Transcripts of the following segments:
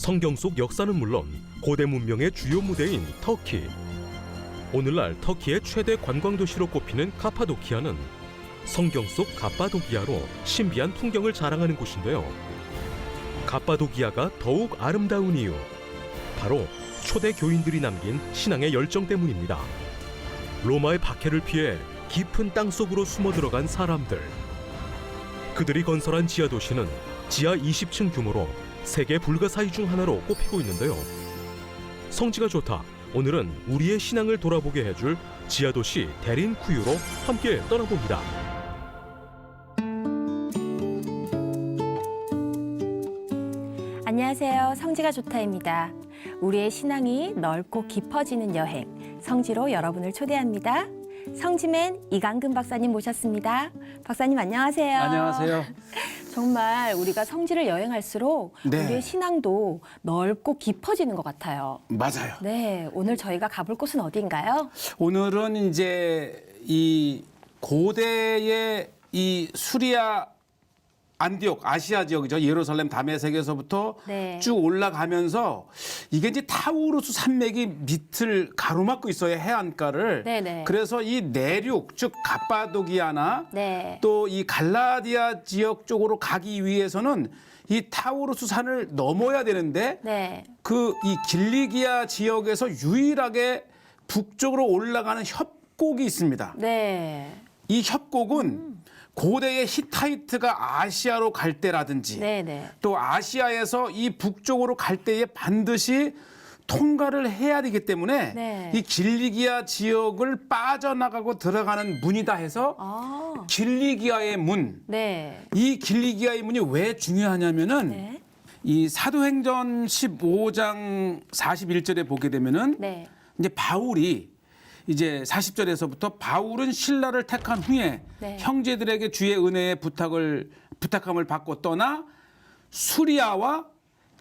성경 속 역사는 물론 고대 문명의 주요 무대인 터키. 오늘날 터키의 최대 관광 도시로 꼽히는 카파도키아는 성경 속 갑바도기아로 신비한 풍경을 자랑하는 곳인데요. 갑바도기아가 더욱 아름다운 이유, 바로 초대 교인들이 남긴 신앙의 열정 때문입니다. 로마의 박해를 피해 깊은 땅 속으로 숨어 들어간 사람들. 그들이 건설한 지하 도시는 지하 20층 규모로 세계 불가사의 중 하나로 꼽히고 있는데요. 성지가 좋다. 오늘은 우리의 신앙을 돌아보게 해줄 지하 도시 데린쿠유로 함께 떠나봅니다. 안녕하세요. 성지가 좋다입니다. 우리의 신앙이 넓고 깊어지는 여행, 성지로 여러분을 초대합니다. 성지맨 이강근 박사님 모셨습니다. 박사님 안녕하세요. 안녕하세요. 정말 우리가 성지를 여행할수록 네. 우리의 신앙도 넓고 깊어지는 것 같아요. 맞아요. 네, 오늘 저희가 가볼 곳은 어디인가요? 오늘은 이제 이 고대의 이 수리아 안디옥 아시아 지역이죠. 예루살렘 다메섹에서부터 네. 쭉 올라가면서 이게 이제 타우루스 산맥이 밑을 가로막고 있어요. 해안가를. 네네. 그래서 이 내륙 즉 갑바도기아나 네. 또 이 갈라디아 지역 쪽으로 가기 위해서는 이 타우루스 산을 넘어야 되는데 네. 그 이 길리기아 지역에서 유일하게 북쪽으로 올라가는 협곡이 있습니다. 네. 이 협곡은 고대의 히타이트가 아시아로 갈 때라든지 네네. 또 아시아에서 이 북쪽으로 갈 때에 반드시 통과를 해야 되기 때문에 네. 이 길리기아 지역을 빠져나가고 들어가는 문이다 해서 아. 길리기아의 문. 네. 이 길리기아의 문이 왜 중요하냐면은 네. 이 사도행전 15장 41절에 보게 되면은 네. 이제 바울이 이제 40절에서부터 바울은 신라를 택한 후에 네. 형제들에게 주의 은혜의 부탁함을 받고 떠나 수리아와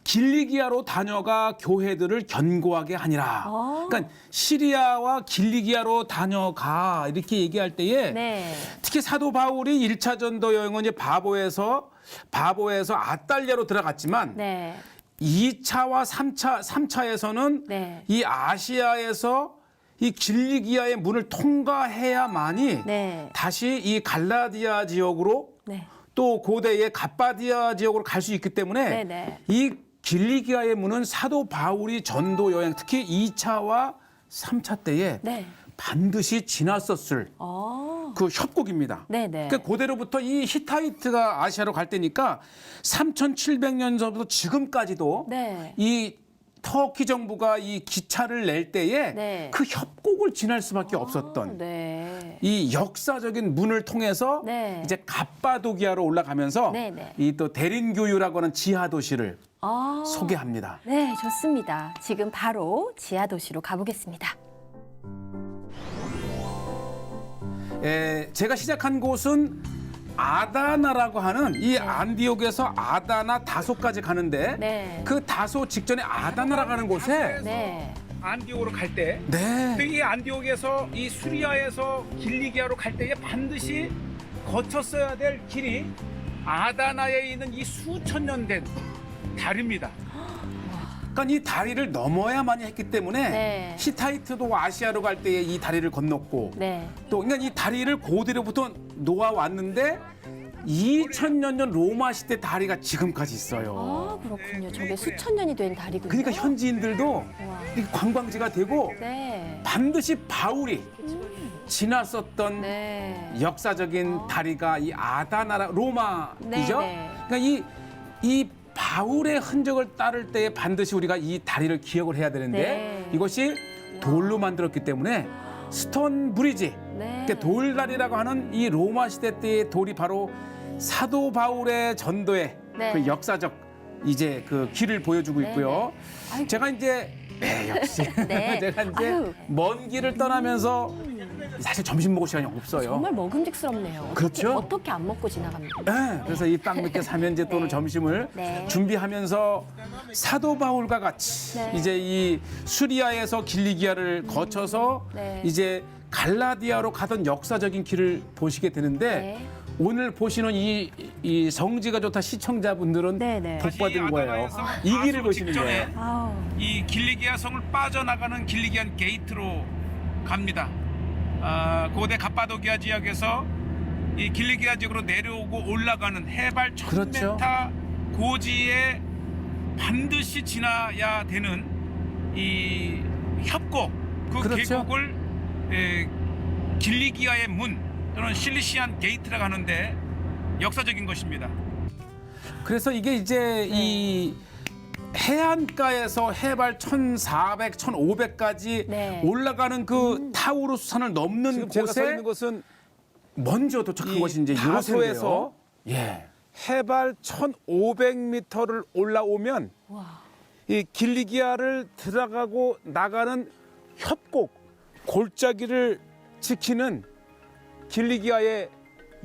길리기아로 다녀가 교회들을 견고하게 하니라. 그러니까 시리아와 길리기아로 다녀가 이렇게 얘기할 때에 네. 특히 사도 바울이 1차 전도 여행은 이제 바보에서 아달리아로 들어갔지만 네. 2차와 3차에서는 네. 이 아시아에서 이 길리기아의 문을 통과해야만이 네. 다시 이 갈라디아 지역으로 네. 또 고대의 갑바디아 지역으로 갈 수 있기 때문에 네네. 이 길리기아의 문은 사도 바울이 전도 여행 특히 2차와 3차 때에 네. 반드시 지났었을 어. 그 협곡입니다. 네네. 그러니까 고대로부터 이 히타이트가 아시아로 갈 때니까 3,700년 전부터 지금까지도 네. 이 터키 정부가 이 기차를 낼 때에 네. 그 협곡을 지날 수밖에 없었던 네. 이 역사적인 문을 통해서 네. 이제 갑바도기아로 올라가면서 네네. 이 또 데린교유라고 하는 지하 도시를 아. 소개합니다. 네, 좋습니다. 지금 바로 지하 도시로 가보겠습니다. 제가 시작한 곳은 아다나라고 하는 이 안디옥에서 아다나 다소까지 가는데 네. 그 다소 직전에 아다나라고 하는 곳에 네. 안디옥으로 갈 때, 네. 이 안디옥에서 이 수리아에서 길리기아로 갈 때에 반드시 거쳤어야 될 길이 아다나에 있는 이 수천 년 된 다리입니다. 그러니까 이 다리를 넘어야만 했기 때문에 네. 히타이트도 아시아로 갈 때에 이 다리를 건넜고 네. 또 그러니까 이 다리를 고대로부터 놓아 왔는데 2000년 전 로마 시대 다리가 지금까지 있어요. 아, 그렇군요. 저게 수천 년이 된 다리군요. 그러니까 현지인들도 와. 이게 관광지가 되고 네. 반드시 바울이 지났었던 네. 역사적인 다리가 이 아다나라 로마이죠. 네, 네. 그러니까 이 바울의 흔적을 따를 때에 반드시 우리가 이 다리를 기억을 해야 되는데 네. 이것이 돌로 만들었기 때문에 스톤 브리지, 네. 그러니까 돌다리라고 하는 이 로마 시대 때의 돌이 바로 사도 바울의 전도의 네. 그 역사적 이제 그 길을 보여주고 네, 있고요. 네. 아이고. 제가 이제 역시 네. 제가 이제 아유. 먼 길을 떠나면서 사실 점심 먹을 시간이 없어요. 정말 먹음직스럽네요. 그렇죠? 어떻게 안 먹고 지나갑니까? 네, 그래서 이 빵 몇 개 사면 이제 또 오늘 네. 점심을 네. 준비하면서 사도 바울과 같이 네. 이제 이 수리아에서 길리기아를 거쳐서 네. 이제 갈라디아로 가던 역사적인 길을 보시게 되는데 네. 오늘 보시는 이 성지가 좋다 시청자분들은 네네. 복 받은 거예요. 이 길을 보시는 거예요. 아우. 이 길리기아 성을 빠져나가는 길리기안 게이트로 갑니다. 고대 갑바도기아 지역에서 이 길리기아 지역으로 내려오고 올라가는 해발 1000m 그렇죠. 고지에 반드시 지나야 되는 이 협곡, 그 그렇죠. 계곡을 길리기아의 문 또는 실리시안 게이트라고 하는데 역사적인 것입니다. 그래서 이게 이제 이 해안가에서 해발 1,400, 1,500까지 네. 올라가는 그 타우루스 산을 넘는 지금 제가 서 곳에 있는 곳은 먼저 도착한 이 것이 이제 다소에서 요새인데요. 예. 해발 1,500m를 올라오면 와. 이 길리기아를 들어가고 나가는 협곡 골짜기를 지키는 길리기아의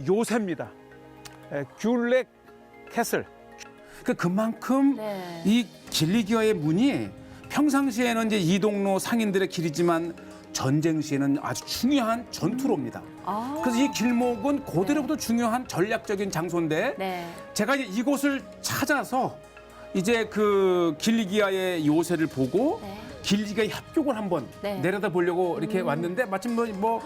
요새입니다. 귤렉 캐슬. 그만큼 네. 이 길리기아의 문이 평상시에는 이제 이동로 상인들의 길이지만 전쟁 시에는 아주 중요한 전투로입니다. 아. 그래서 이 길목은 고대로부터 중요한 전략적인 장소인데 네. 제가 이제 이곳을 찾아서 이제 그 길리기아의 요새를 보고 네. 길리기아의 협곡을 한번 네. 내려다 보려고 이렇게 왔는데 마침 뭐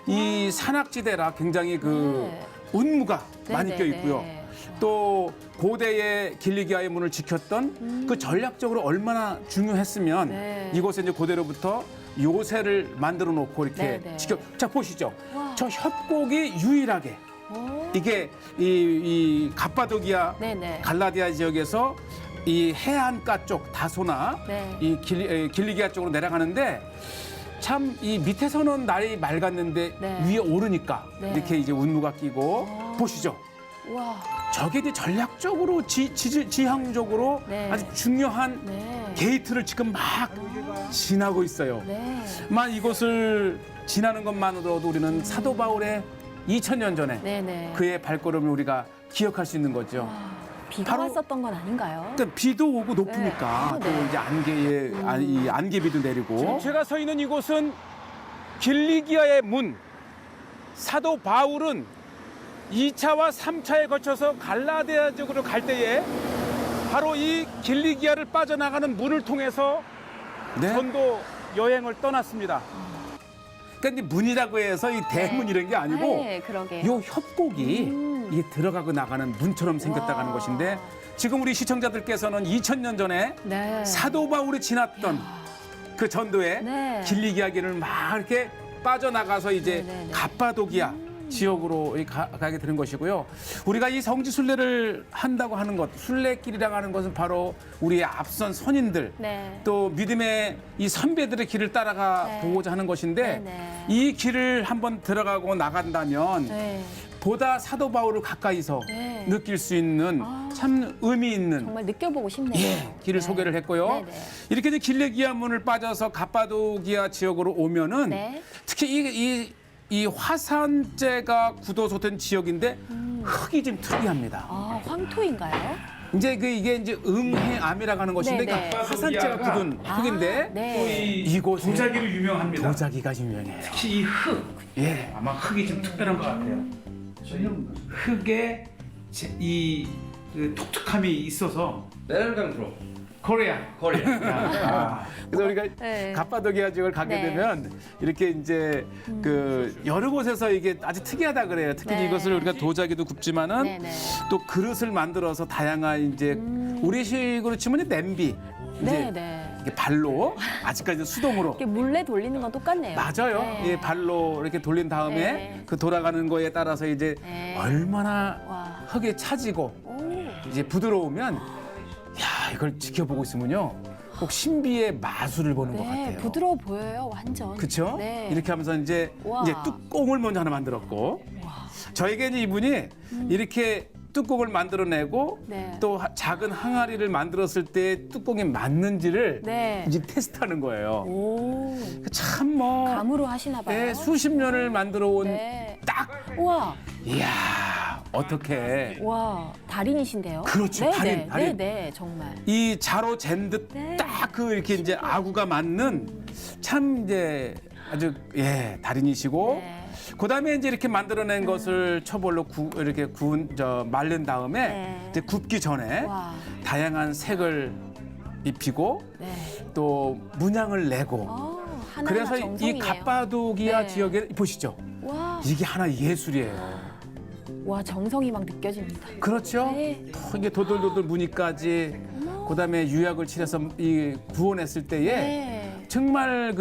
이 산악지대라 굉장히 그 네. 운무가 네, 많이 네, 껴 있고요. 네. 또 고대의 길리기아의 문을 지켰던 그 전략적으로 얼마나 중요했으면 네. 이곳에 이제 고대로부터 요새를 만들어 놓고 이렇게 네, 네. 지켜. 자 보시죠. 와. 저 협곡이 유일하게 오. 이게 이 갑바도기아 네네. 갈라디아 지역에서 이 해안가 쪽 다소나 네. 이 길리기아 쪽으로 내려가는데 참 이 밑에서는 날이 맑았는데 네. 위에 오르니까 네. 이렇게 이제 운무가 끼고 보시죠. 와. 저게 이제 전략적으로 지형적으로 네. 아주 중요한 네. 게이트를 지금 막 지나고 있어요. 네. 만 이곳을 지나는 것만으로도 우리는 사도 바울의 2000년 전에 네네. 그의 발걸음을 우리가 기억할 수 있는 거죠. 와. 비가 바로- 왔었던 건 아닌가요? 그러니까 비도 오고 높으니까 네. 또 이제 이 안개비도 내리고 제가 서 있는 이곳은 길리기아의 문. 사도 바울은 2차와 3차에 거쳐서 갈라디아 지역으로 갈 때에 바로 이 길리기아를 빠져나가는 문을 통해서 네. 전도 여행을 떠났습니다. 그러니까 이제 문이라고 해서 이 대문 이런 게 아니고 네, 그러게. 요 협곡이 이게 들어가고 나가는 문처럼 생겼다고 하는 와. 것인데 지금 우리 시청자들께서는 2000년 전에 네. 사도 바울이 지났던 그 전도에 네. 길리기아 길을 막 이렇게 빠져나가서 이제 네네네. 갑바도기아 지역으로 가게 되는 것이고요. 우리가 이 성지 순례를 한다고 하는 것, 순례길이라고 하는 것은 바로 우리의 앞선 선인들, 네. 또 믿음의 이 선배들의 길을 따라가 네. 보고자 하는 것인데 네네. 이 길을 한번 들어가고 나간다면 네. 보다 사도 바울을 가까이서 네. 느낄 수 있는 아. 참 의미 있는 정말 느껴보고 싶네요. 예, 길을 네. 소개를 했고요. 네네. 이렇게 이제 길리기아 문을 빠져서 갑바도기아 지역으로 오면은 네. 특히 이 화산재가 굳어서된 지역인데 흙이 좀 특이합니다. 아, 황토인가요? 이제 이게 이제 응해암이라고 하는 것인데 네네. 그러니까 화산재가 굳은 흙인데 아, 네. 이곳에 도자기로 유명합니다. 도자기가 유명해요. 특히 이 흙, 예. 아마 흙이 좀 특별한 것 같아요. 흙에 그 톡톡함이 있어서 Where are you from? 코리아. Korea. 그래서 우리가 네. 갑바도기아 지역을 가게 네. 되면 이렇게 이제 그 여러 곳에서 이게 아주 특이하다 그래요. 특히 네. 이것을 우리가 도자기도 굽지만은 네네. 또 그릇을 만들어서 다양한 이제 우리식으로 치면 이제 냄비 이제 네네. 이게 발로 아직까지 수동으로 이렇게 물레 돌리는 건 똑같네요. 맞아요. 네. 예, 발로 이렇게 돌린 다음에 네. 그 돌아가는 거에 따라서 이제 네. 얼마나 와. 흙에 차지고 오. 이제 부드러우면 야 이걸 지켜보고 있으면요 꼭 신비의 마술을 보는 것 네, 같아요. 부드러워 보여요, 완전. 그렇죠? 네. 이렇게 하면서 이제 와. 뚜껑을 먼저 하나 만들었고 저에게 이제 이분이 이렇게 뚜껑을 만들어내고 네. 또 작은 항아리를 만들었을 때 뚜껑이 맞는지를 네. 이제 테스트하는 거예요. 오. 참 뭐 감으로 하시나 봐요. 네, 수십 년을 만들어 온 네. 딱 우와. 이야 어떻게 와, 달인이신데요? 그렇죠, 네, 달인, 네, 달인. 네, 네, 정말. 이 자로 잰 듯 네. 딱 그 이렇게 이제 아구가 맞는 참 이제 아주 달인이시고 네. 그다음에 이제 이렇게 만들어낸 것을 초벌로 이렇게 말른 다음에 네. 이제 굽기 전에 와. 다양한 색을 입히고 네. 또 문양을 내고 하나하나 그래서 정성이네요. 이 갑바도기아 네. 지역에 보시죠. 와. 이게 하나 예술이에요. 와, 정성이 막 느껴집니다. 그렇죠? 네. 이게 도돌도돌 무늬까지 그다음에 유약을 칠해서 이 구워냈을 때에 네. 정말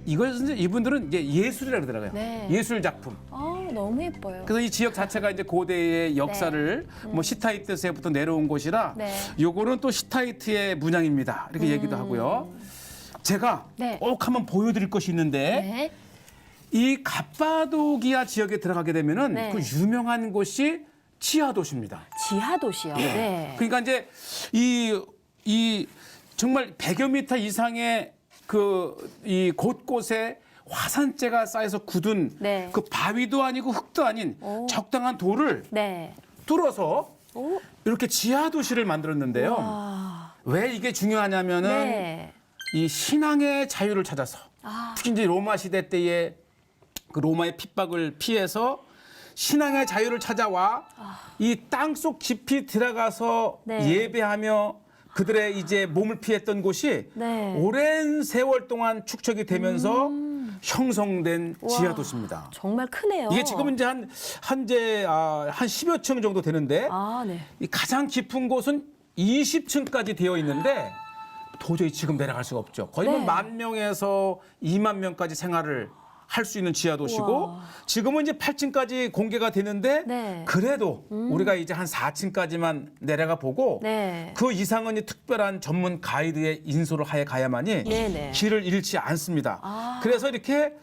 이것은 이분들은 이제 예술이라 그러더라고요. 네. 예술 작품. 너무 예뻐요. 그래서 이 지역 자체가 이제 고대의 역사를 뭐 시타이트에서부터 내려온 곳이라 네. 요거는 또 시타이트의 문양입니다. 이렇게 얘기도 하고요. 제가 네. 꼭 한번 보여드릴 것이 있는데 네. 이 갑바도기아 지역에 들어가게 되면은 네. 그 유명한 곳이 치아 도시입니다. 지하 도시요. 네. 그러니까 이제 이 정말 100여 미터 이상의 이 곳곳에 화산재가 쌓여서 굳은 네. 그 바위도 아니고 흙도 아닌 적당한 돌을 네. 뚫어서 오. 이렇게 지하 도시를 만들었는데요. 와. 왜 이게 중요하냐면은 네. 이 신앙의 자유를 찾아서 특히 이제 로마 시대 때에 그 로마의 핍박을 피해서 신앙의 자유를 찾아와 이 땅속 깊이 들어가서 네. 예배하며 그들의 이제 몸을 피했던 곳이 네. 오랜 세월 동안 축적이 되면서 형성된 지하 도시입니다. 정말 크네요. 이게 지금은 이제 한 10여 층 정도 되는데 네. 이 가장 깊은 곳은 20층까지 되어 있는데 도저히 지금 내려갈 수가 없죠. 거의 네. 10,000명에서 20,000명까지 생활을 할 수 있는 지하 도시고 우와. 지금은 이제 8층까지 공개가 되는데 네. 그래도 우리가 이제 한 4층까지만 내려가 보고 네. 그 이상은 이 특별한 전문 가이드의 인솔을 하에 가야만이 네네. 길을 잃지 않습니다. 그래서 이렇게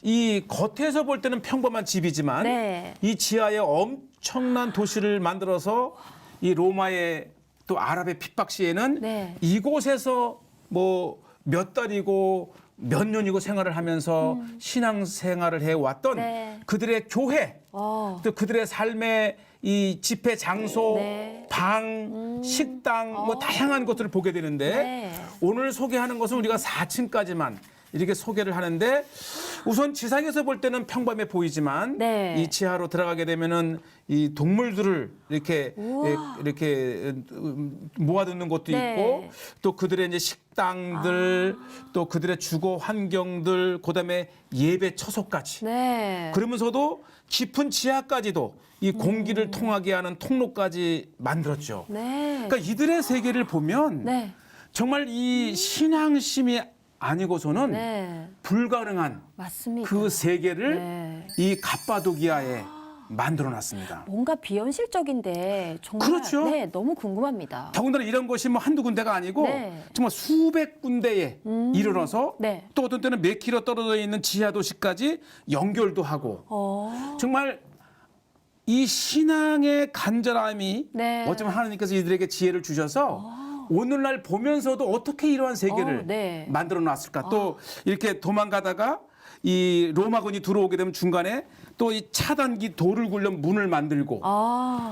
이 겉에서 볼 때는 평범한 집이지만 네. 이 지하에 엄청난 도시를 만들어서 이 로마의 또 아랍의 핍박 시에는 네. 이곳에서 뭐 몇 달이고 몇 년이고 생활을 하면서 신앙 생활을 해왔던 네. 그들의 교회 또 그들의 삶의 이 집회 장소, 네. 방, 식당 뭐 다양한 것들을 보게 되는데 네. 오늘 소개하는 것은 우리가 4층까지만 이렇게 소개를 하는데 우선 지상에서 볼 때는 평범해 보이지만 네. 이 지하로 들어가게 되면은 이 동물들을 이렇게 모아두는 것도 네. 있고 또 그들의 이제 식당들 또 그들의 주거 환경들 그다음에 예배 처소까지 네. 그러면서도 깊은 지하까지도 이 공기를 통하게 하는 통로까지 만들었죠. 네. 그러니까 이들의 세계를 보면 네. 정말 이 신앙심이 아니고서는 네. 불가능한 맞습니다. 그 세계를 네. 이 갑바도기아에 만들어놨습니다. 뭔가 비현실적인데 정말 그렇죠. 네, 너무 궁금합니다. 더군다나 이런 것이 뭐 한두 군데가 아니고 네. 정말 수백 군데에 이르러서 네. 또 어떤 때는 몇 킬로 떨어져 있는 지하 도시까지 연결도 하고 정말 이 신앙의 간절함이 네. 어쩌면 하나님께서 이들에게 지혜를 주셔서 오늘날 보면서도 어떻게 이러한 세계를 네. 만들어 놨을까. 또 이렇게 도망가다가 이 로마군이 들어오게 되면 중간에 또 이 차단기 돌을 굴려 문을 만들고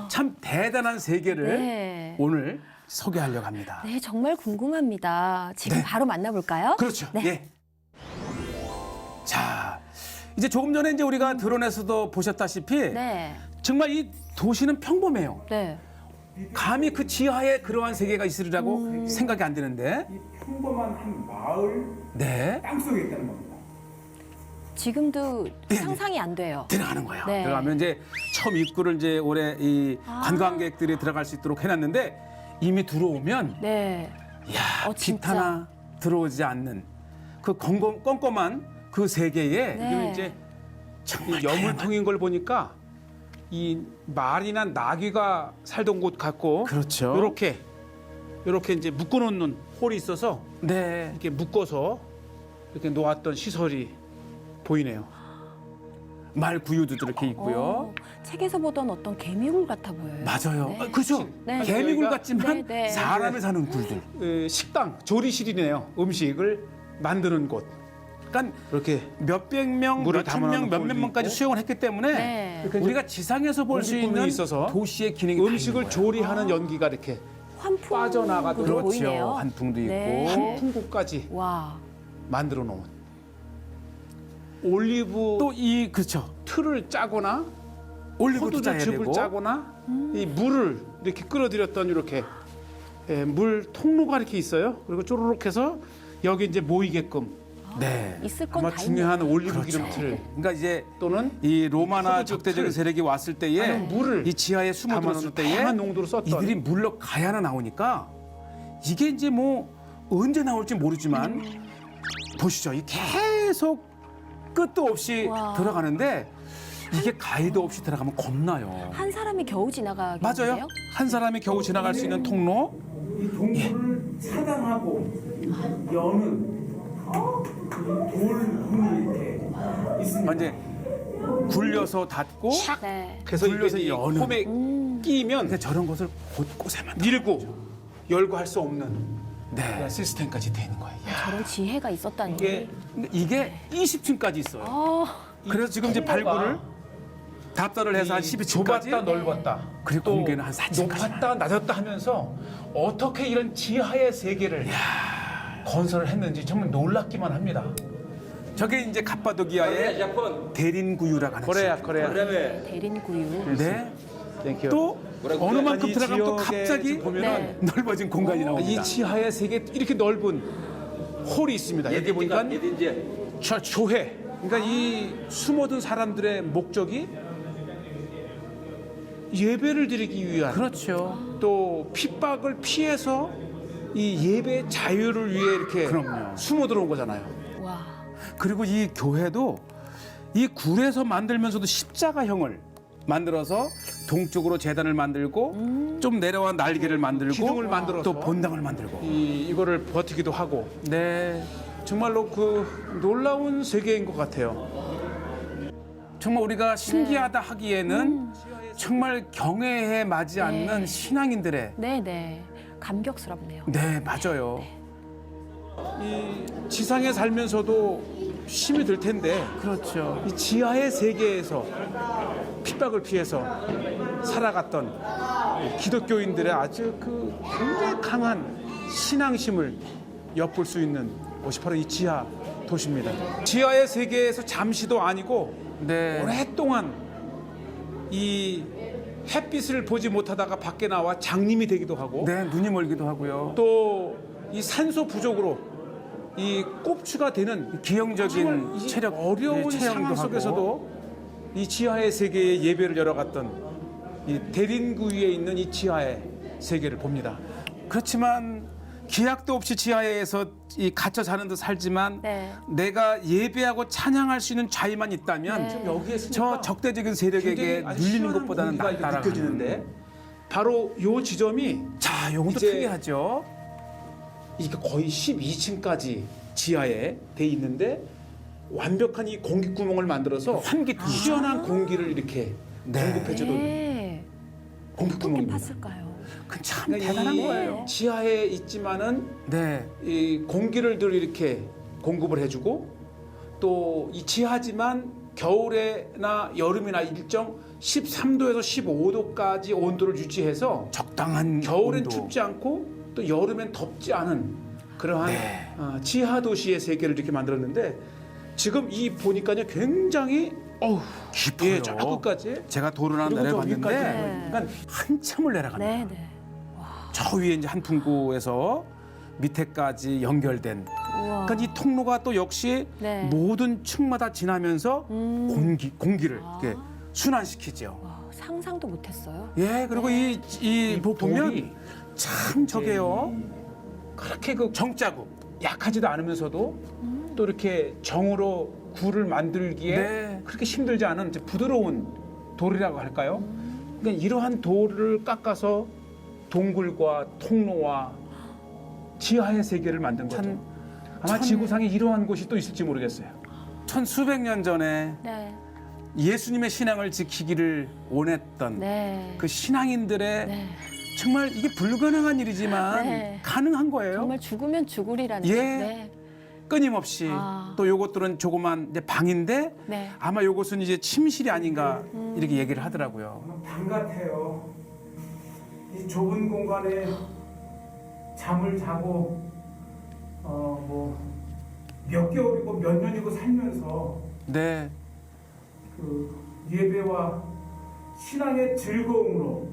참 대단한 세계를 네. 오늘 소개하려고 합니다. 네, 정말 궁금합니다. 지금 네. 바로 만나볼까요? 그렇죠. 네. 예. 자, 이제 조금 전에 이제 우리가 드론에서도 보셨다시피 네. 정말 이 도시는 평범해요. 네. 감히 그 지하에 그러한 세계가 있으리라고 생각이 안 되는데. 평범한 한 마을 네. 땅속에 있다는 겁니다. 지금도 네. 상상이 안 돼요. 들어가는 거예요. 네. 들어가면 이제 처음 입구를 이제 올해 이 관광객들이 들어갈 수 있도록 해놨는데 이미 들어오면 네. 야, 진짜. 빛 하나 들어오지 않는 그 껌껌한 그 세계에 네. 이제 정말 이 여물통인 걸 보니까 이 말이나 나귀가 살던 곳 같고 그렇죠. 요렇게 이제 묶어놓는 홀이 있어서 네. 이렇게 묶어서 이렇게 놓았던 시설이 보이네요. 말 구유도 이렇게 있고요. 책에서 보던 어떤 개미굴 같아 보여요. 맞아요. 네. 아, 그죠? 네. 개미굴 저희가- 같지만 네, 네. 사람이 사는 굴들. 식당, 조리실이네요. 음식을 만드는 곳. 그러니까 이렇게 몇백 명, 물을 몇천 명, 담아놓은 몇몇 꼴도 명까지 있고. 수용을 했기 때문에 네. 우리가 지상에서 볼 수 공기품이 있는 있어서 도시의 기능이 음식을 다 있는 거예요. 조리하는 연기가 이렇게 환풍 빠져나가도록. 보이네요. 그렇죠. 한풍도 있고. 네. 풍구까지 와. 만들어 놓은 올리브 또 이 그렇죠. 틀을 짜거나 올리브도 포도주 짜야 즙을 되고. 짜거나 이 물을 이렇게 끌어들였던 이렇게 물 통로가 이렇게 있어요. 그리고 쪼르륵 해서 여기 이제 모이게끔 네. 있을 건 아마 다 중요한 올리브 그렇죠. 기름 틀 그러니까 이제 또는 이 로마나 포도주 적대적인 틀. 세력이 왔을 때에 아니면 물을 이 지하에 숨어들었을 담아놓은 때에 다양한 농도로 썼던 이들이 물러 가야나 나오니까 이게 이제 뭐 언제 나올지 모르지만 보시죠. 이 계속 끝도 없이 와. 들어가는데 이게 가이드 없이 들어가면 겁나요. 한 사람이 겨우 지나가겠는데요? 맞아요. 한 사람이 겨우 지나갈 수 있는 통로. 이 동굴을 차단하고 여는 돌문이 이렇게 있습니다. 이제 굴려서 닫고 네. 그래서 굴려서 이게 이 여는. 홈에 끼면 근데 저런 것을 곳곳에 만들어. 밀고 열고 할 수 없는 네. 시스템까지 되어 있는 거예요. 야, 저런 지혜가 있었다니. 이게 이게 20층까지 있어요. 아, 그래서 지금 이제 통로가 발굴을 답사를 해서 한 12층까지 좁았다 넓었다 그리고 또 공개는 한 4층까지. 높았다 낮았다 하면서 어떻게 이런 지하의 세계를 건설을 했는지 정말 놀랍기만 합니다. 저게 이제 갑바도기아의 대린구유라고 하는 코레아. 대린구유. 네. 땡큐. 또 어느 만큼 이 들어가면 또 지역에 갑자기 지금 보면은 넓어진 공간이 나옵니다. 이 지하의 세계 이렇게 넓은 홀이 있습니다. 여기 보니까 조회. 그러니까 이 숨어든 사람들의 목적이 예배를 드리기 위한 그렇죠. 또 핍박을 피해서 이 예배의 자유를 위해 이렇게 그럼요. 숨어 들어온 거잖아요. 와. 그리고 이 교회도 이 굴에서 만들면서도 십자가형을 만들어서 동쪽으로 제단을 만들고 좀 내려와 날개를 만들고 기둥을 만들어서 또 본당을 만들고. 이거를 버티기도 하고 네. 정말로 그 놀라운 세계인 것 같아요. 정말 우리가 신기하다 하기에는 정말 경외에 맞지 않는 신앙인들의 네네. 감격스럽네요. 네, 맞아요. 이 지상에 살면서도 힘이 들 텐데 그렇죠. 이 지하의 세계에서 핍박을 피해서 살아갔던 기독교인들의 아주 그 굉장히 강한 신앙심을 엿볼 수 있는 곳이 바로 이 지하 도시입니다. 지하의 세계에서 잠시도 아니고 네. 오랫동안 이 햇빛을 보지 못하다가 밖에 나와 장님이 되기도 하고 네, 눈이 멀기도 하고요. 또 이 산소 부족으로 이 꼽추가 되는 기형적인 정말 이 체력 어려운 체형도 상황 하고. 속에서도 이 지하의 세계에 예배를 열어갔던 이 대린구위에 있는 이 지하의 세계를 봅니다. 그렇지만 기약도 없이 지하에서 이 갇혀 사는 듯 살지만 네. 내가 예배하고 찬양할 수 있는 자유만 있다면 네. 여기에 저 적대적인 세력에게 눌리는 것보다는 낫다라는 느껴지는데 바로 요 지점이 자, 요것도 이제 특이하죠. 이게 거의 12층까지 지하에 돼 있는데 완벽한 이 공기 구멍을 만들어서 환기통. 시원한 공기를 이렇게 네. 공급해주는 네. 공기 어떻게 구멍입니다. 팠을까요? 그 참 그러니까 대단한 이 거예요. 지하에 있지만은 네. 이 공기를 늘 이렇게 공급을 해주고 또 이 지하지만 겨울에나 여름이나 일정 13도에서 15도까지 온도를 유지해서 적당한 겨울엔 온도. 춥지 않고 또 여름엔 덥지 않은 그러한 네. 지하 도시의 세계를 이렇게 만들었는데 지금 이 보니까요 굉장히 깊어요. 예, 저 끝까지 제가 도로나 그리고 저 내려봤는데 위까지 네. 그러니까 한참을 내려갑니다. 네네. 저 위에 이제 한 풍구에서 밑에까지 연결된. 우와. 그러니까 이 통로가 또 역시 네. 모든 층마다 지나면서 공기를 이렇게 순환시키죠. 와, 상상도 못했어요. 예, 그리고 이 보면 참 저게요. 그렇게 그 정자국. 약하지도 않으면서도 또 이렇게 정으로 굴을 만들기에 네. 그렇게 힘들지 않은 이제 부드러운 돌이라고 할까요? 그러니까 이러한 돌을 깎아서 동굴과 통로와 지하의 세계를 만든 거죠. 아마 지구상에 이러한 곳이 또 있을지 모르겠어요. 천수백 년 전에 네. 예수님의 신앙을 지키기를 원했던 네. 그 신앙인들의 네. 정말 이게 불가능한 일이지만 네. 가능한 거예요. 정말 죽으면 죽으리라는. 예. 네. 끊임없이 아. 또 요것들은 조그만 이제 방인데 네. 아마 요것은 이제 침실이 아닌가 이렇게 얘기를 하더라고요. 방 같아요. 이 좁은 공간에 잠을 자고 뭐 몇 개월이고 몇 년이고 살면서 네. 그 예배와 신앙의 즐거움으로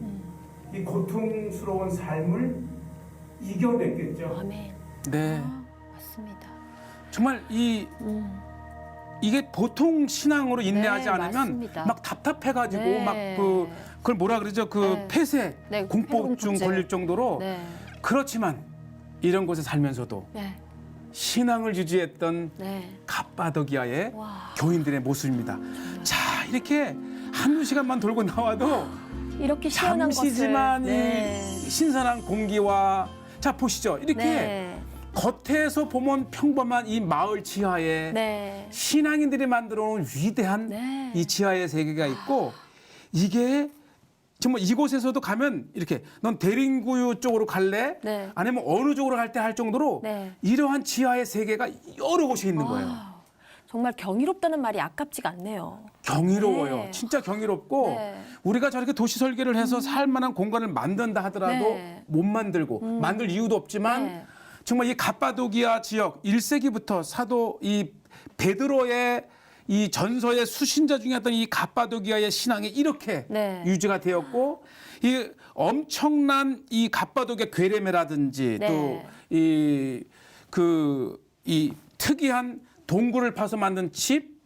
이 고통스러운 삶을 이겨냈겠죠. 아멘. 네. 맞습니다. 정말 이게 보통 신앙으로 인내하지 네, 않으면 맞습니다. 막 답답해가지고 네. 막 그걸 뭐라 그러죠? 그 네. 폐쇄, 네, 공포증 폐쇄공포증. 걸릴 정도로 네. 그렇지만 이런 곳에 살면서도 네. 신앙을 유지했던 네. 갑바도기아의 와. 교인들의 모습입니다. 자, 이렇게 한두 시간만 돌고 나와도 이렇게 시원한 잠시지만 것을. 네. 이 신선한 공기와 자 보시죠. 이렇게 네. 겉에서 보면 평범한 이 마을 지하에 네. 신앙인들이 만들어 놓은 위대한 네. 이 지하의 세계가 있고 이게 정말 이곳에서도 가면 이렇게 넌 대림구유 쪽으로 갈래? 네. 아니면 어느 쪽으로 갈 때 할 정도로 네. 이러한 지하의 세계가 여러 곳에 있는 거예요. 아, 정말 경이롭다는 말이 아깝지가 않네요. 경이로워요. 네. 진짜 경이롭고 네. 우리가 저렇게 도시 설계를 해서 살 만한 공간을 만든다 하더라도 네. 못 만들고 만들 이유도 없지만 네. 정말 이 갑바도기아 지역 1세기부터 사도 이 베드로의 이 전서의 수신자 중이었던 이 갑바도기아의 신앙이 이렇게 네. 유지가 되었고 이 엄청난 이 갑바도기아 괴레메라든지 네. 또 이 특이한 동굴을 파서 만든 집,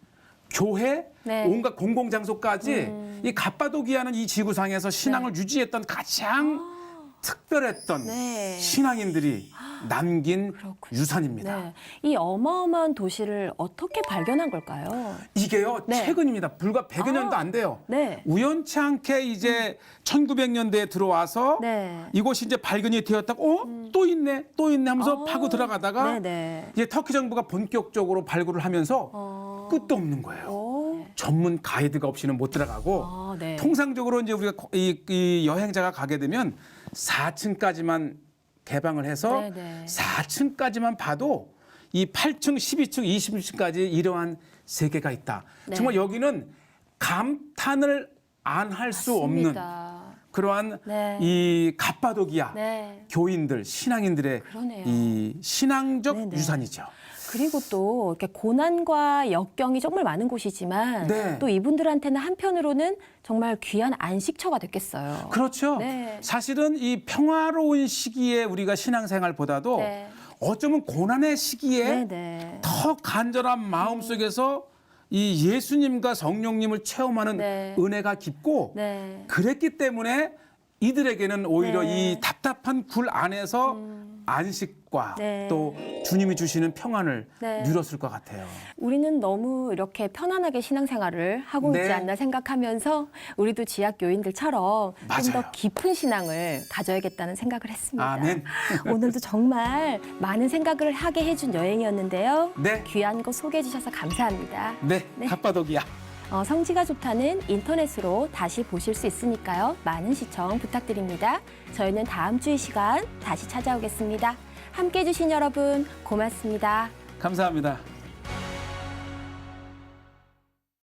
교회, 네. 온갖 공공장소까지 이 갑바도기아는 이 지구상에서 신앙을 유지했던 가장 특별했던 네. 신앙인들이 남긴 그렇군요. 유산입니다. 네. 이 어마어마한 도시를 어떻게 발견한 걸까요? 이게요 네. 최근입니다. 불과 100여 년도 안 돼요. 네. 우연치 않게 이제 1900년대에 들어와서 네. 이곳이 이제 발견이 되었다고 또 있네 하면서 파고 들어가다가 네네. 이제 터키 정부가 본격적으로 발굴을 하면서 끝도 없는 거예요. 오. 전문 가이드가 없이는 못 들어가고 아, 네. 통상적으로 이제 우리가 이 여행자가 가게 되면 4층까지만 개방을 해서 네네. 4층까지만 봐도 이 8층, 12층, 20층까지 이러한 세계가 있다. 네. 정말 여기는 감탄을 안 할 수 없는 맞습니다. 그러한 네. 이 갑바도기아 네. 교인들, 신앙인들의 그러네요. 이 신앙적 네네. 유산이죠. 그리고 또 이렇게 고난과 역경이 정말 많은 곳이지만 네. 또 이분들한테는 한편으로는 정말 귀한 안식처가 됐겠어요. 그렇죠. 네. 사실은 이 평화로운 시기에 우리가 신앙생활보다도 네. 어쩌면 고난의 시기에 네네. 더 간절한 마음 속에서 이 예수님과 성령님을 체험하는 네. 은혜가 깊고 네. 그랬기 때문에 이들에게는 오히려 네. 이 답답한 굴 안에서 안식과 네. 또 주님이 주시는 평안을 네. 누렸을 것 같아요. 우리는 너무 이렇게 편안하게 신앙생활을 하고 있지 네. 않나 생각하면서 우리도 지학 교인들처럼 좀 맞아요. 더 깊은 신앙을 가져야겠다는 생각을 했습니다. 아멘. 오늘도 정말 많은 생각을 하게 해준 여행이었는데요. 네. 귀한 거 소개해 주셔서 감사합니다. 네, 네. 갑바도기아. 성지가 좋다는 인터넷으로 다시 보실 수 있으니까요. 많은 시청 부탁드립니다. 저희는 다음 주 이 시간 다시 찾아오겠습니다. 함께해 주신 여러분 고맙습니다. 감사합니다.